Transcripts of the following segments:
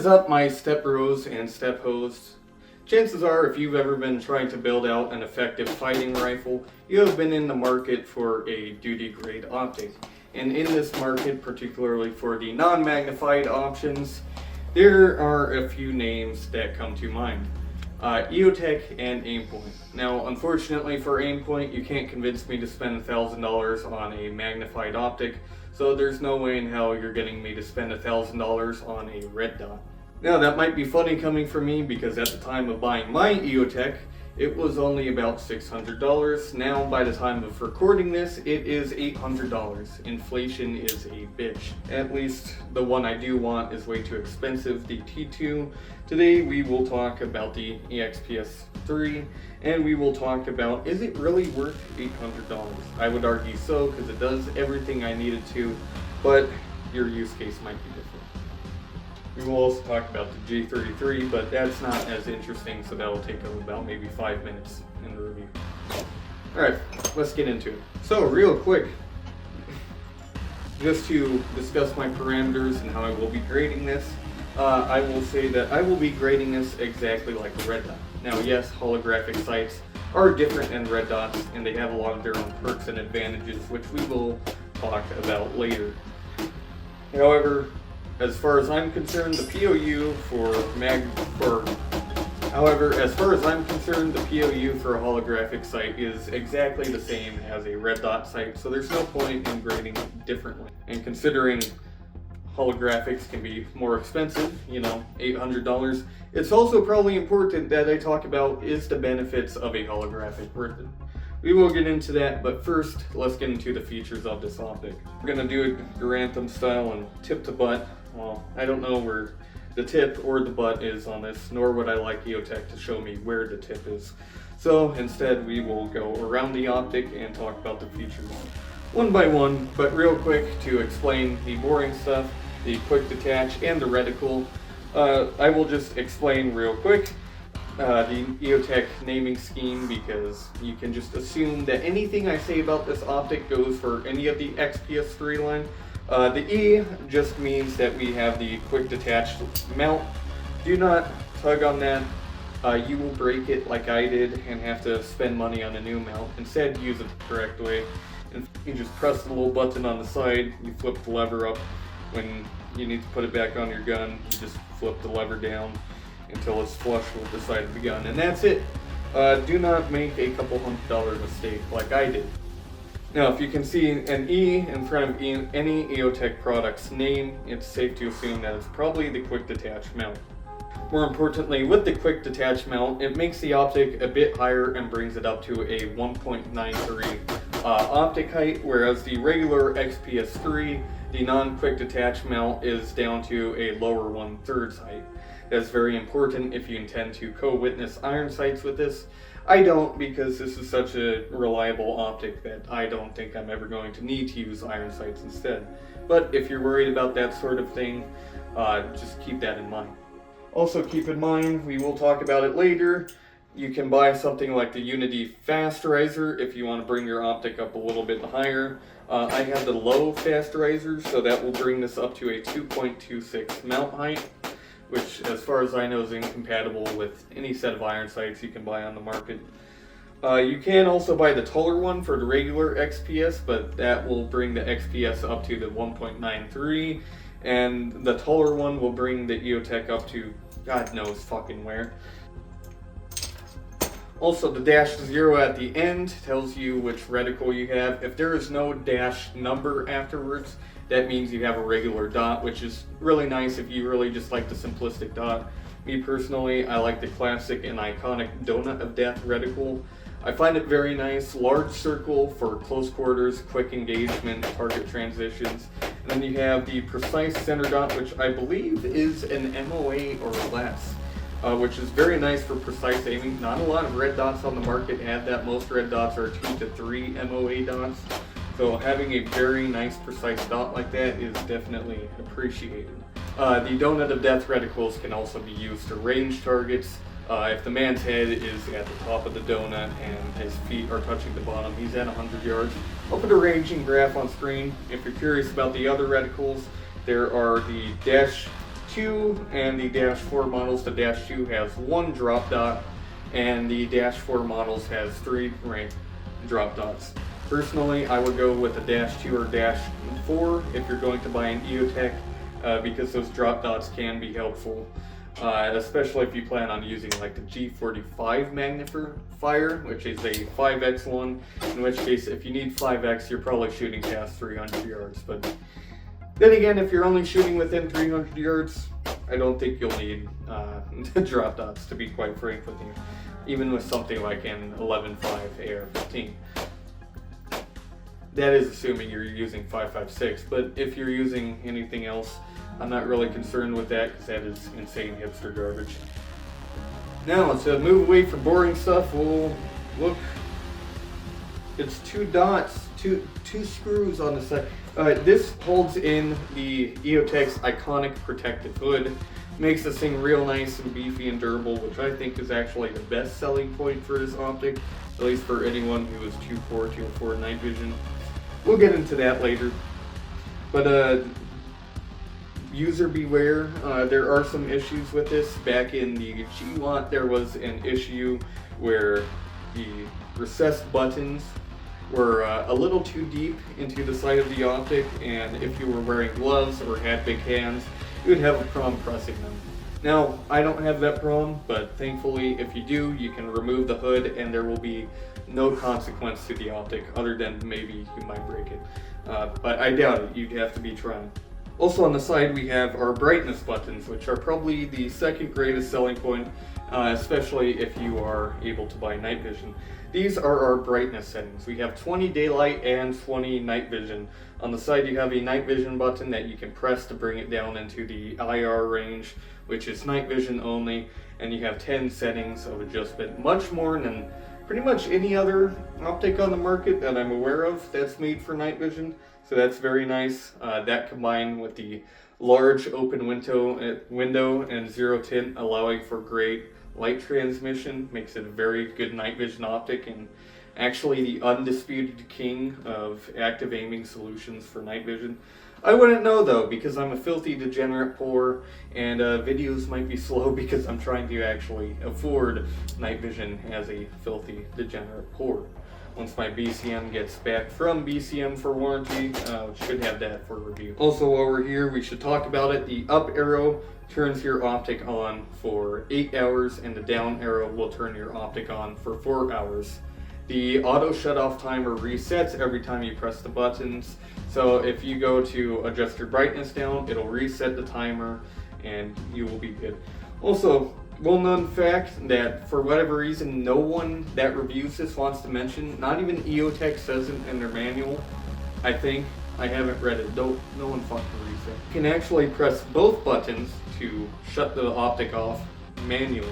is up, my step bros and step hosts? Chances are, if you've ever been trying to build out an effective fighting rifle, you have been in the market for a duty grade optic. And in this market, particularly for the non-magnified options, there are a few names that come to mind. Eotech and Aimpoint. Now, unfortunately for Aimpoint, you can't convince me to spend $1,000 on a magnified optic, so there's no way in hell you're getting me to spend $1,000 on a red dot. Now, that might be funny coming from me because at the time of buying my Eotech, it was only about $600. Now, by the time of recording this, it is $800. Inflation is a bitch. At least the one I do want is way too expensive, the T2. Today we will talk about the EXPS3, and we will talk about, is it really worth $800? I would argue so, because it does everything I needed to, but your use case might be different. We will also talk about the G33, but that's not as interesting, so that'll take about maybe 5 minutes in the review. Alright, let's get into it. So, real quick, just to discuss my parameters and how I will be grading this, I will say that I will be grading this exactly like a red dot. Now, yes, holographic sights are different than red dots, and they have a lot of their own perks and advantages, which we will talk about later. However, as far as I'm concerned, the POU for a holographic sight is exactly the same as a red dot sight, so there's no point in grading it differently. And considering holographics can be more expensive, $800, it's also probably important that I talk about is the benefits of a holographic worth it. We will get into that, but first, let's get into the features of this optic. We're going to do it Grantham style and tip to butt. Well, I don't know where the tip or the butt is on this, nor would I like Eotech to show me where the tip is. So instead, we will go around the optic and talk about the features one by one, but real quick to explain the boring stuff, the quick detach, and the reticle. I will just explain real quick the Eotech naming scheme, because you can just assume that anything I say about this optic goes for any of the XPS3 line. The E just means that we have the quick detached mount. Do not tug on that. You will break it like I did and have to spend money on a new mount. Instead, use it the correct way. And you just press the little button on the side, you flip the lever up. When you need to put it back on your gun, you just flip the lever down until it's flush with the side of the gun. And that's it. Do not make a couple $100 mistake like I did. Now, if you can see an E in front of any Eotech product's name, it's safe to assume that it's probably the quick detach mount. More importantly, with the quick detach mount, it makes the optic a bit higher and brings it up to a 1.93 optic height, whereas the regular XPS3, the non-quick detach mount, is down to a lower 1/3 height. That's very important if you intend to co-witness iron sights with this. I don't, because this is such a reliable optic that I don't think I'm ever going to need to use iron sights instead. But if you're worried about that sort of thing, just keep that in mind. Also keep in mind, we will talk about it later, you can buy something like the Unity fast riser if you want to bring your optic up a little bit higher. I have the low fast riser, so that will bring this up to a 2.26 mount height, which, as far as I know, is incompatible with any set of iron sights you can buy on the market. You can also buy the taller one for the regular XPS, but that will bring the XPS up to the 1.93, and the taller one will bring the Eotech up to God knows fucking where. Also, the -0 at the end tells you which reticle you have. If there is no dash number afterwards, that means you have a regular dot, which is really nice if you really just like the simplistic dot. Me personally, I like the classic and iconic Donut of Death reticle. I find it very nice, large circle for close quarters, quick engagement, target transitions. And then you have the precise center dot, which I believe is an MOA or less, which is very nice for precise aiming. Not a lot of red dots on the market have that. Most red dots are 2 to 3 MOA dots. So having a very nice precise dot like that is definitely appreciated. The Donut of Death reticles can also be used to range targets. If the man's head is at the top of the donut and his feet are touching the bottom, he's at 100 yards. I'll put a ranging graph on screen. If you're curious about the other reticles, there are the 2 and the Dash 4 models, the Dash 2 has 1 drop dot, and the Dash 4 models has 3 drop dots. Personally, I would go with the Dash 2 or Dash 4 if you're going to buy an Eotech, because those drop dots can be helpful, especially if you plan on using like the G33 Magnifier, which is a 5x one, in which case if you need 5x you're probably shooting past 300 yards. But then again, if you're only shooting within 300 yards, I don't think you'll need drop dots, to be quite frank with you, even with something like an 11.5 AR-15. That is assuming you're using 5.56, but if you're using anything else, I'm not really concerned with that because that is insane hipster garbage. Now, to move away from boring stuff, we'll look. It's 2 dots, two screws on the side. This holds in the Eotech's iconic protective hood. Makes this thing real nice and beefy and durable, which I think is actually the best selling point for this optic, at least for anyone who is 2.4 night vision. We'll get into that later. But user beware, there are some issues with this. Back in the G lot, there was an issue where the recessed buttons were a little too deep into the side of the optic, and if you were wearing gloves or had big hands, you would have a problem pressing them. Now, I don't have that problem, but thankfully if you do, you can remove the hood and there will be no consequence to the optic, other than maybe you might break it. But I doubt it, you'd have to be trying. Also on the side we have our brightness buttons, which are probably the second greatest selling point, especially if you are able to buy night vision. These are our brightness settings. We have 20 daylight and 20 night vision. On the side you have a night vision button that you can press to bring it down into the IR range, which is night vision only, and you have 10 settings of adjustment, much more than pretty much any other optic on the market that I'm aware of that's made for night vision. So that's very nice. That combined with the large open window and zero tint, allowing for great light transmission, makes it a very good night vision optic, and actually the undisputed king of active aiming solutions for night vision. I wouldn't know though, because I'm a filthy degenerate poor, and videos might be slow because I'm trying to actually afford night vision as a filthy degenerate poor. Once my BCM gets back from BCM for warranty, should have that for review. Also, while we're here, we should talk about it. The up arrow turns your optic on for 8 hours, and the down arrow will turn your optic on for 4 hours. The auto shut-off timer resets every time you press the buttons, so if you go to adjust your brightness down, it'll reset the timer and you will be good. Also, well-known fact that for whatever reason no one that reviews this wants to mention, not even Eotech says it in their manual, I think. I haven't read it, no one fucking reads it. You can actually press both buttons to shut the optic off manually,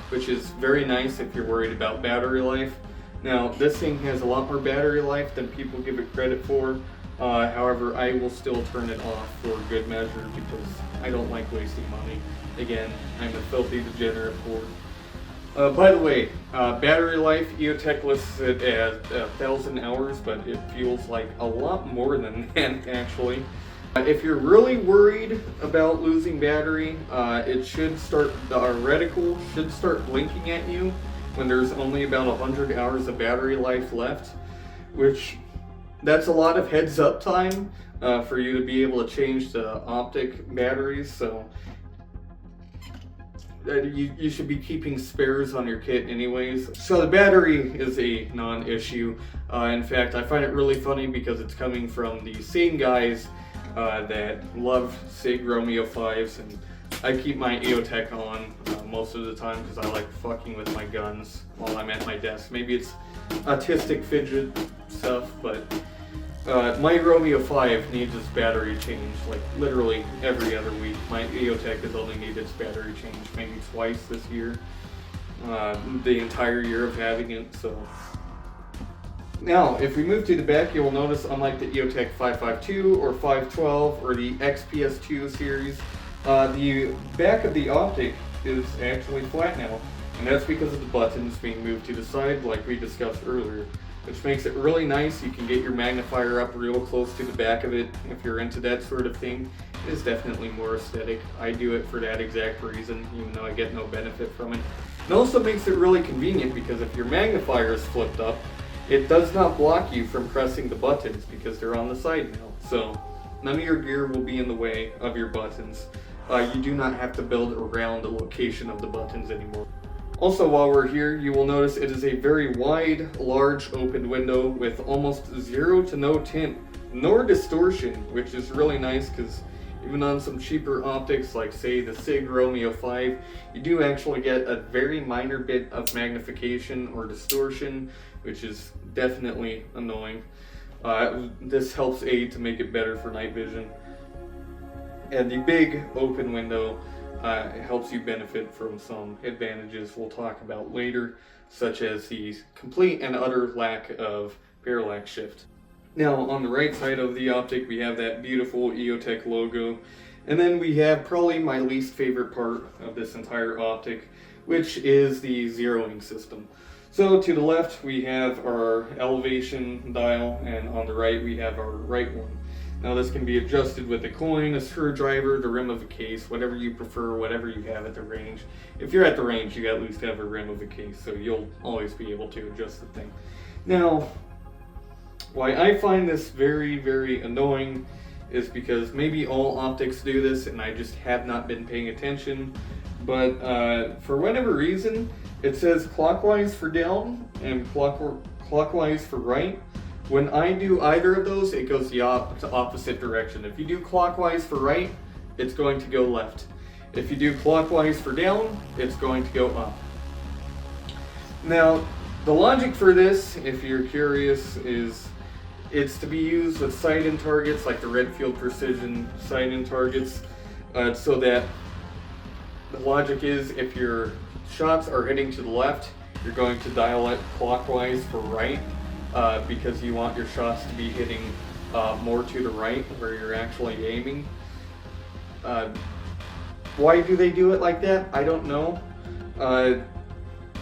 which is very nice if you're worried about battery life. Now, this thing has a lot more battery life than people give it credit for. However, I will still turn it off for good measure because I don't like wasting money. Again, I'm a filthy degenerate poor. By the way, battery life, Eotech lists it as 1,000 hours, but it feels like a lot more than that actually. If you're really worried about losing battery, it should start, the reticle should start blinking at you when there's only about 100 hours of battery life left, which that's a lot of heads up time for you to be able to change the optic batteries. So you should be keeping spares on your kit anyways. So the battery is a non-issue. In fact, I find it really funny because it's coming from the same guys that love SIG Romeo 5s, and I keep my Eotech on most of the time because I like fucking with my guns while I'm at my desk. Maybe it's autistic fidget stuff, but my Romeo 5 needs its battery changed like literally every other week. My Eotech has only needed its battery changed maybe twice this year, the entire year of having it. So now, if we move to the back, you will notice unlike the Eotech 552 or 512 or the EXPS3 series, the back of the optic is actually flat now, and that's because of the buttons being moved to the side like we discussed earlier, which makes it really nice. You can get your magnifier up real close to the back of it if you're into that sort of thing, is definitely more aesthetic. I do it for that exact reason, even though I get no benefit from it. It also makes it really convenient because if your magnifier is flipped up, it does not block you from pressing the buttons because they're on the side now. So none of your gear will be in the way of your buttons. You do not have to build around the location of the buttons anymore. Also, while we're here, you will notice it is a very wide, large open window with almost zero to no tint, nor distortion, which is really nice because even on some cheaper optics, like say the SIG Romeo 5, you do actually get a very minor bit of magnification or distortion, which is definitely annoying. This helps aid to make it better for night vision. And the big open window helps you benefit from some advantages we'll talk about later, such as the complete and utter lack of parallax shift. Now, on the right side of the optic, we have that beautiful Eotech logo. And then we have probably my least favorite part of this entire optic, which is the zeroing system. So to the left, we have our elevation dial, and on the right, we have our right one. Now this can be adjusted with a coin, a screwdriver, the rim of a case, whatever you prefer, whatever you have at the range. If you're at the range, you at least have a rim of a case, so you'll always be able to adjust the thing. Now, why I find this very, very annoying is because maybe all optics do this and I just have not been paying attention, but for whatever reason, it says clockwise for down and clockwise for right. When I do either of those, it goes the opposite direction. If you do clockwise for right, it's going to go left. If you do clockwise for down, it's going to go up. Now, the logic for this, if you're curious, is it's to be used with sight-in targets like the Redfield Precision sight-in targets, so that the logic is if your shots are heading to the left, you're going to dial it clockwise for right. Because you want your shots to be hitting more to the right where you're actually aiming. Why do they do it like that? I don't know.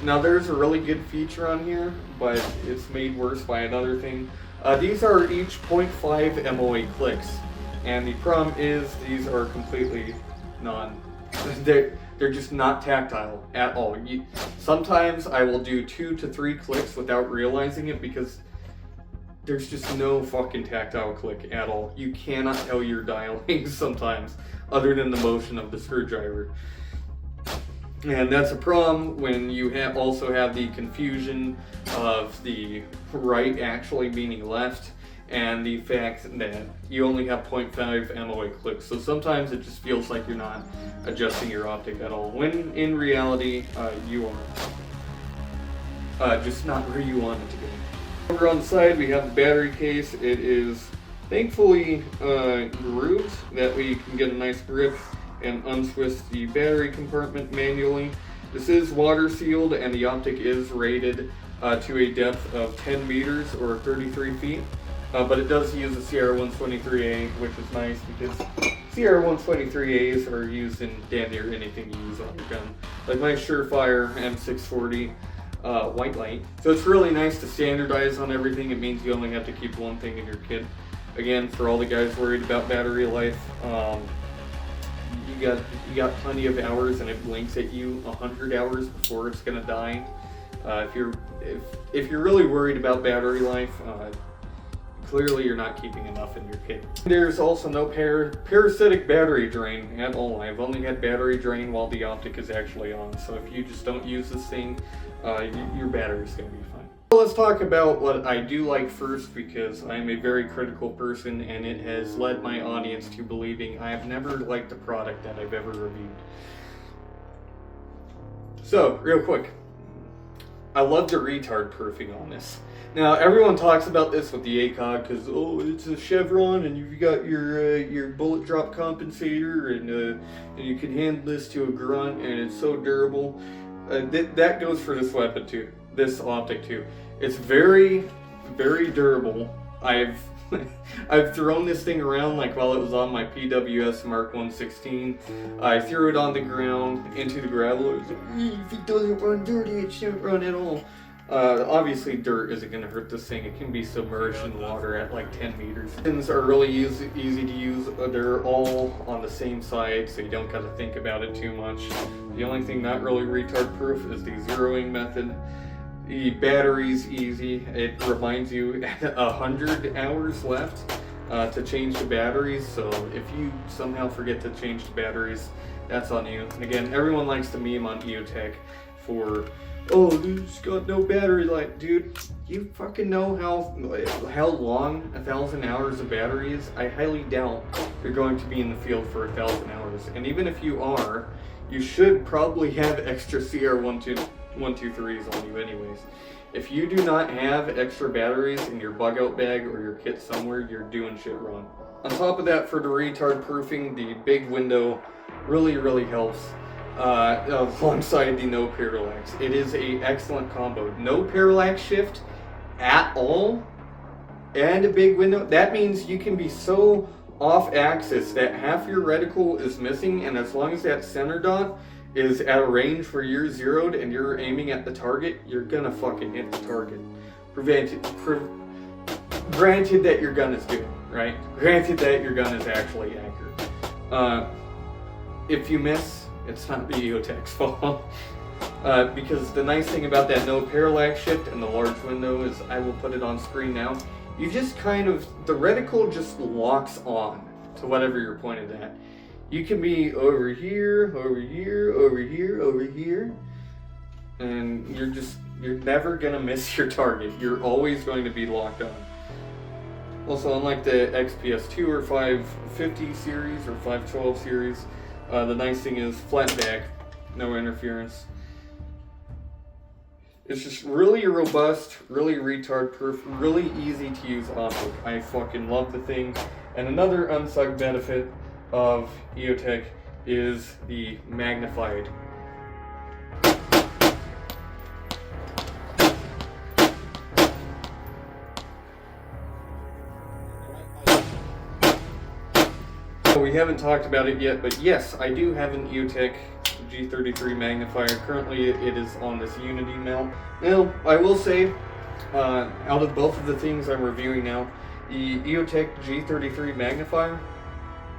Now there's a really good feature on here, but it's made worse by another thing. These are each 0.5 MOA clicks, and the problem is these are completely they're just not tactile at all. Sometimes I will do 2 to 3 clicks without realizing it because there's just no fucking tactile click at all. You cannot tell you're dialing sometimes, other than the motion of the screwdriver. And that's a problem when you also have the confusion of the right actually meaning left, and the fact that you only have 0.5 MOA clicks. So sometimes it just feels like you're not adjusting your optic at all, when in reality you are. Just not where you want it to be. Over on the side we have the battery case. It is thankfully grooved that we can get a nice grip and untwist the battery compartment manually. This is water sealed and the optic is rated to a depth of 10 meters or 33 feet. But it does use a CR123A, which is nice because CR123As are used in damn near anything you use on your gun. Like my Surefire M640 white light. So it's really nice to standardize on everything. It means you only have to keep one thing in your kit. Again, for all the guys worried about battery life, you got plenty of hours, and it blinks at you 100 hours before it's gonna die. If you're really worried about battery life, clearly you're not keeping enough in your kit. There's also no parasitic battery drain at all. I've only had battery drain while the optic is actually on, so if you just don't use this thing, your battery's gonna be fine. So let's talk about what I do like first, because I'm a very critical person and it has led my audience to believing I have never liked a product that I've ever reviewed. So, real quick, I love the retard proofing on this. Now, everyone talks about this with the ACOG because, oh, it's a chevron and you've got your bullet drop compensator and you can hand this to a grunt and it's so durable. That goes for this weapon too, this optic too. It's very, very durable. I've thrown this thing around like while it was on my PWS Mark 116. I threw it on the ground into the gravel. It was like, if it doesn't run dirty, it shouldn't run at all. Obviously dirt isn't going to hurt this thing. It can be submerged in water at like 10 meters. Pins are really easy to use. They're all on the same side, so you don't got to think about it too much. The only thing not really retard proof is the zeroing method. The battery's easy. It reminds you 100 hours left to change the batteries, so if you somehow forget to change the batteries, that's on you. And again, everyone likes to meme on Eotech for, oh, it's got no battery life. Dude, you fucking know how long 1,000 hours of battery is? I highly doubt you're going to be in the field for 1,000 hours. And even if you are, you should probably have extra CR123s on you anyways. If you do not have extra batteries in your bug out bag or your kit somewhere, you're doing shit wrong. On top of that, for the retard proofing, the big window really helps alongside the no parallax. It is an excellent combo. No parallax shift at all and a big window. That means you can be so off axis that half your reticle is missing, and as long as that center dot is at a range where you're zeroed and you're aiming at the target, you're gonna fucking hit the target. Granted that your gun is good, right? Granted that your gun is actually accurate. If you miss, it's not the Eotech's fault. Because the nice thing about that no parallax shift and the large window is, I will put it on screen now, you just kind of, the reticle just locks on to whatever you're pointed at. You can be over here, over here, over here, over here, and you're never gonna miss your target. You're always going to be locked on. Also, unlike the XPS2 or 550 series or 512 series, the nice thing is flat back, no interference. It's just really robust, really retard proof, really easy to use optic. I fucking love the thing. And another unsung benefit of Eotech is the magnified. We haven't talked about it yet, but yes, I do have an Eotech G33 magnifier. Currently it is on this Unity mount. Now, I will say, out of both of the things I'm reviewing now, the Eotech G33 magnifier,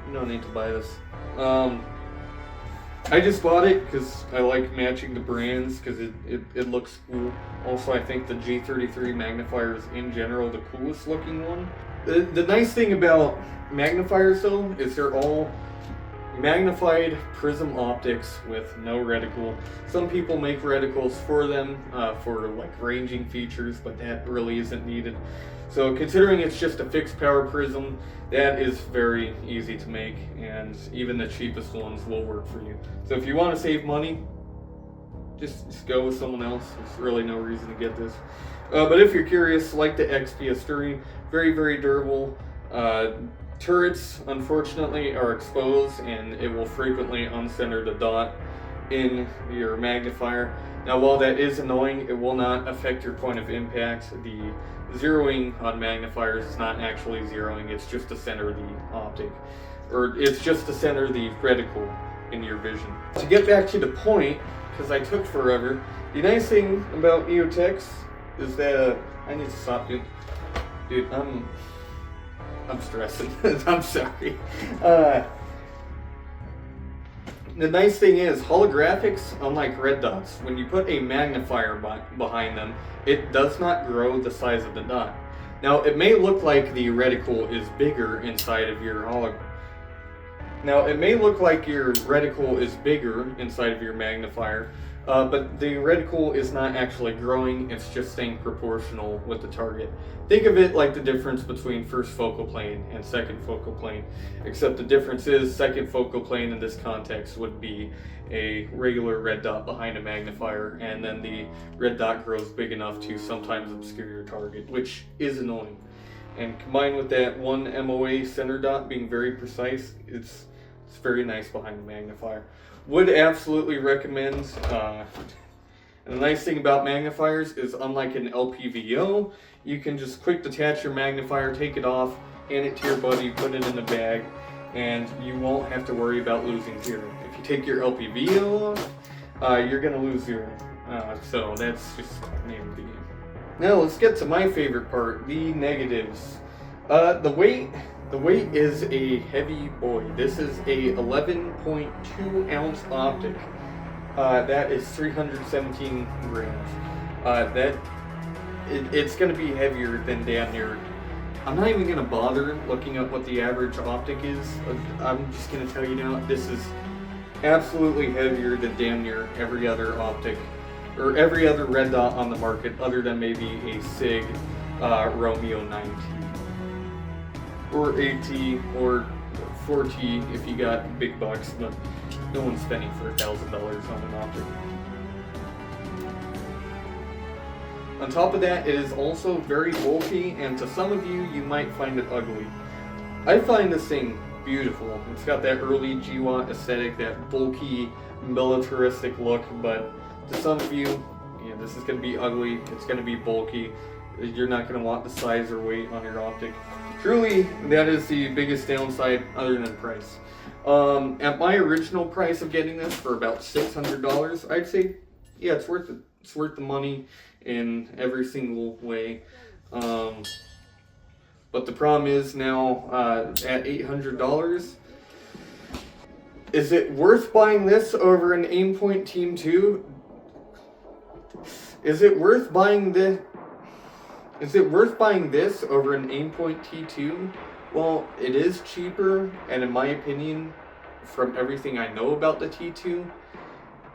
you don't need to buy this. I just bought it because I like matching the brands because it looks cool. Also, I think the G33 magnifier is in general the coolest looking one. The nice thing about magnifiers though is they're all magnified prism optics with no reticle. Some people make reticles for them for like ranging features, but that really isn't needed. So considering it's just a fixed power prism, that is very easy to make, and even the cheapest ones will work for you. So if you want to save money, just go with someone else. There's really no reason to get this. But if you're curious, like the XPS3, very durable. Turrets, unfortunately, are exposed, and it will frequently uncenter the dot in your magnifier. Now, while that is annoying, it will not affect your point of impact. The zeroing on magnifiers is not actually zeroing, it's just to center the optic, or it's just to center the reticle in your vision. To get back to the point, because I took forever, the nice thing about Eotechs is that, I need to stop, dude. Dude, I'm stressing. I'm sorry. The nice thing is, holographics, unlike red dots, when you put a magnifier behind them, it does not grow the size of the dot. Now, it may look like the reticle is bigger inside of your hologram. Now, it may look like your reticle is bigger inside of your magnifier, but the reticle is not actually growing, it's just staying proportional with the target. Think of it like the difference between first focal plane and second focal plane, except the difference is second focal plane in this context would be a regular red dot behind a magnifier, and then the red dot grows big enough to sometimes obscure your target, which is annoying. And combined with that one MOA center dot being very precise, it's very nice behind the magnifier. Would absolutely recommend. And the nice thing about magnifiers is, unlike an LPVO, you can just quick detach your magnifier, take it off, hand it to your buddy, put it in the bag, and you won't have to worry about losing zero. If you take your LPVO off, you're going to lose zero. So that's just the name of the game. Now let's get to my favorite part, the negatives. The weight is a heavy boy. This is a 11.2 ounce optic. That is 317 grams. It's going to be heavier than damn near. I'm not even going to bother looking up what the average optic is. I'm just going to tell you now, this is absolutely heavier than damn near every other optic, or every other red dot on the market, other than maybe a SIG Romeo 9T, or 8T, or 4T if you got big bucks, but no one's spending for $1,000 on an optic. On top of that, it is also very bulky, and to some of you, you might find it ugly. I find this thing beautiful. It's got that early GWAT aesthetic, that bulky, militaristic look, but to some of you, yeah, this is going to be ugly, it's going to be bulky, you're not going to want the size or weight on your optic. Truly, that is the biggest downside other than price. At my original price of getting this for about $600, I'd say, yeah, it's worth it. It's worth the money in every single way. But the problem is now at $800, is it worth buying this over an Aimpoint Team 2? Is it worth buying this? Is it worth buying this over an Aimpoint T2? Well, it is cheaper, and in my opinion, from everything I know about the T2,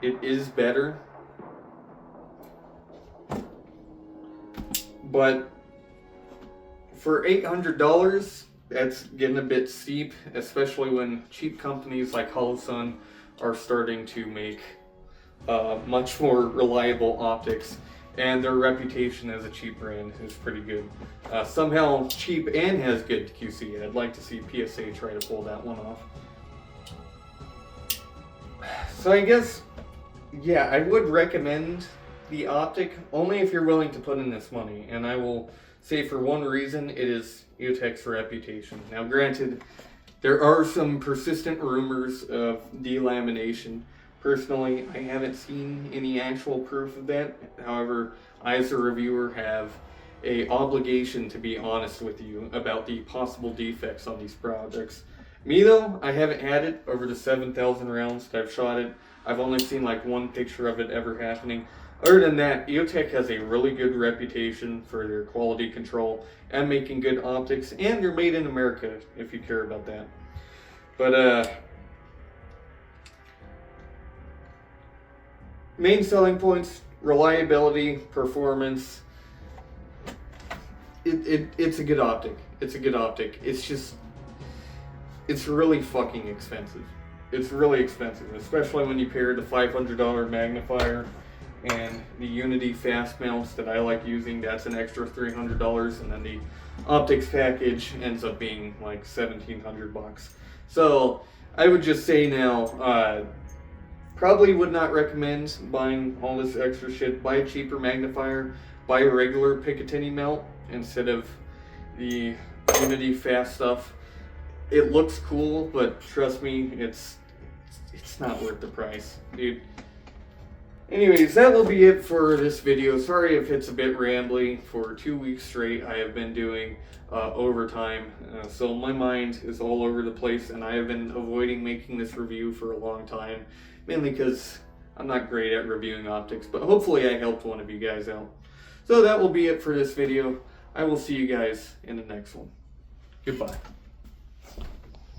it is better. But for $800, that's getting a bit steep, especially when cheap companies like Holosun are starting to make much more reliable optics, and their reputation as a cheap brand is pretty good. Somehow cheap and has good QC. I'd like to see PSA try to pull that one off. So I guess, yeah, I would recommend the Optic only if you're willing to put in this money, and I will say for one reason, it is Eotech's reputation. Now granted, there are some persistent rumors of delamination. Personally, I haven't seen any actual proof of that. However, I as a reviewer have an obligation to be honest with you about the possible defects on these products. Me though, I haven't had it over the 7,000 rounds that I've shot it. I've only seen like one picture of it ever happening. Other than that, Eotech has a really good reputation for their quality control and making good optics, and they're made in America if you care about that. But main selling points: reliability, performance. It's a good optic. It's a good optic. It's just, it's really fucking expensive. It's really expensive, especially when you pair the $500 magnifier and the Unity fast mounts that I like using. That's an extra $300, and then the optics package ends up being like $1,700. So I would just say now, probably would not recommend buying all this extra shit. Buy a cheaper magnifier, buy a regular Picatinny mount instead of the Unity fast stuff. It looks cool, but trust me, it's not worth the price, dude. Anyways, that will be it for this video. Sorry if it's a bit rambly. For 2 weeks straight, I have been doing overtime, so my mind is all over the place, and I have been avoiding making this review for a long time, mainly because I'm not great at reviewing optics, but hopefully I helped one of you guys out. So that will be it for this video. I will see you guys in the next one. Goodbye.